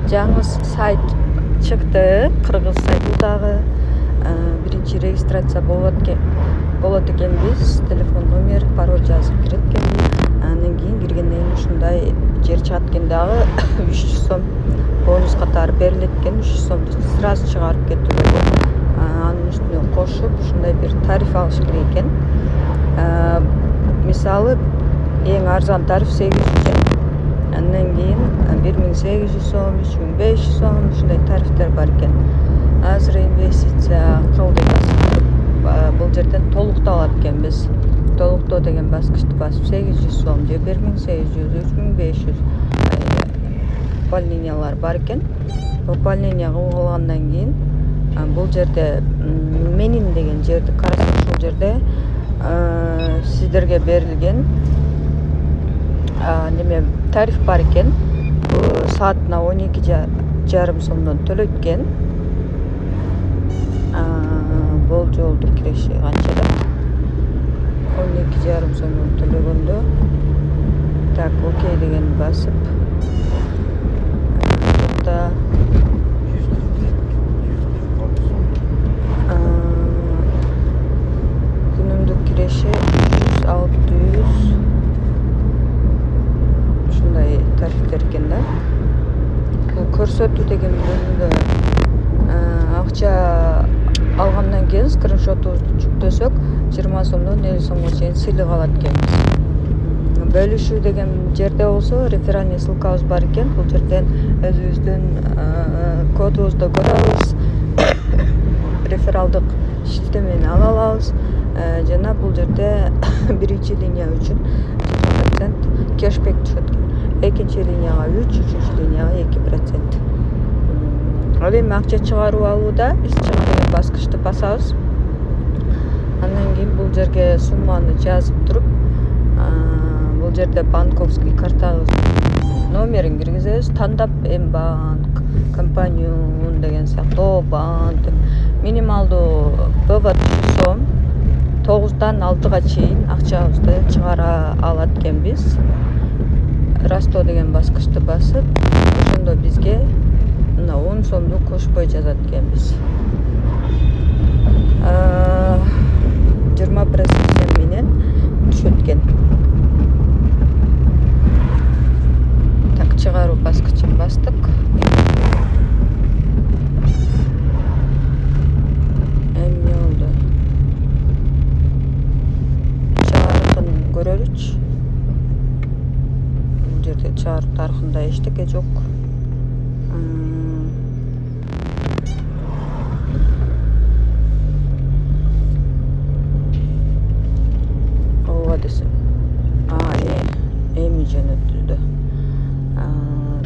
жаңы сайт чыкты. Кыргыз сайтындагы биринчи регистрация болот экенбиз. Телефон номер, пароль жазып кирет экенбиз. Андан кийин киргенден кийин ушундай жер чыгат экен дагы 300 сом бонус катары берилет экен. 300 сомду сразу чыгарып кетүүгө болот. Анын үстүнө кошуп ушундай бир тариф алыш керек экен. Мисалы эң арзан тариф 800 сом. Андан кийин 1800 сом, 3500 сом ушундай тарифтер бар экен. Азыр инвестиция кыл деп басып, бул жерден толуктоо алат экенбиз. Толуктоо деген баскычты басып 800 сом же 1800, 3500 пополнениялар бар экен. Пополнение кылгандан кийин бул жерде менин деген жерди карасак, ушул жерде сиздерге берилген неме тариф бар экен. Саатына 12,5 сомдон төлөйт экен. Бул жолду киреши канча да? 12,5 сомдон төлөгөндө так окей дегенди басып бутта күнүмдүк киреши 600 ушундай тарифтер экен да. Бул көрсөтүү деген бөлүмдө акча алгандан кийин скриншотубузду жүктөсөк 20 сомдон 50 сомго чейин сыйлык алат экенбиз. Бөлүшүү деген жерде болсо реферальный ссылкабыз бар экен. Бул жерден өзүбүздүн кодубузду көрө алабыз. Рефералдык иштемени ала алабыз. Жана бул жерде биринчи линия үчүн 20% кешбек түшөт экен. Экинчи линияга 3, үчүнчү линияга 2%. Ал эми акча чыгарып алууда биз чыгаруу баскычты басабыз. Андан кийин бул жерге сумманы жазып туруп, бул жерде банковский картабыздын номерин киргизебиз. Тандап М-банк, компания деген сыяктуу банк. Минималдуу вывод 100 сом, 9дан 6га чейин акчабызды чыгара алат экенбиз. Растоо деген баскычты басып, ошондо бизге 10 сомду кошпой жазат экенбиз. 20% менен түшөт экен. Так, чыгаруу баскычын бастык. Эми болду. Чыгаруудан көрөлүчү. Бул жерде чыгаруу тарыхында эчтеке жок. Эми жөнөтүлдү.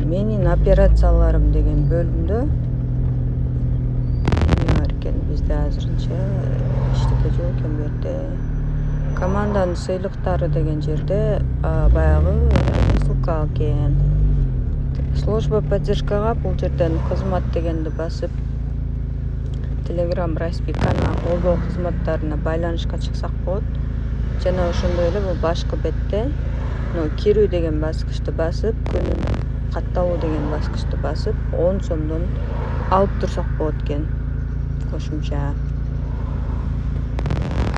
Менин операцияларым деген бөлүмдө эме бар экен. Бизде азырынча эчтеке жок экен бу жерде. Команданын сыйлыктары деген жерде баягы ссылка экен. Служба поддержкага бул жерден кызмат дегенди басып, Telegram распикана колдоо кызматтарына байланышка чыксак болот. Жана ошондой эле бул башкы бетте кирүү деген баскычты басып, катталуу деген баскычты басып 10 сомдон алып турсак болот экен кошумча.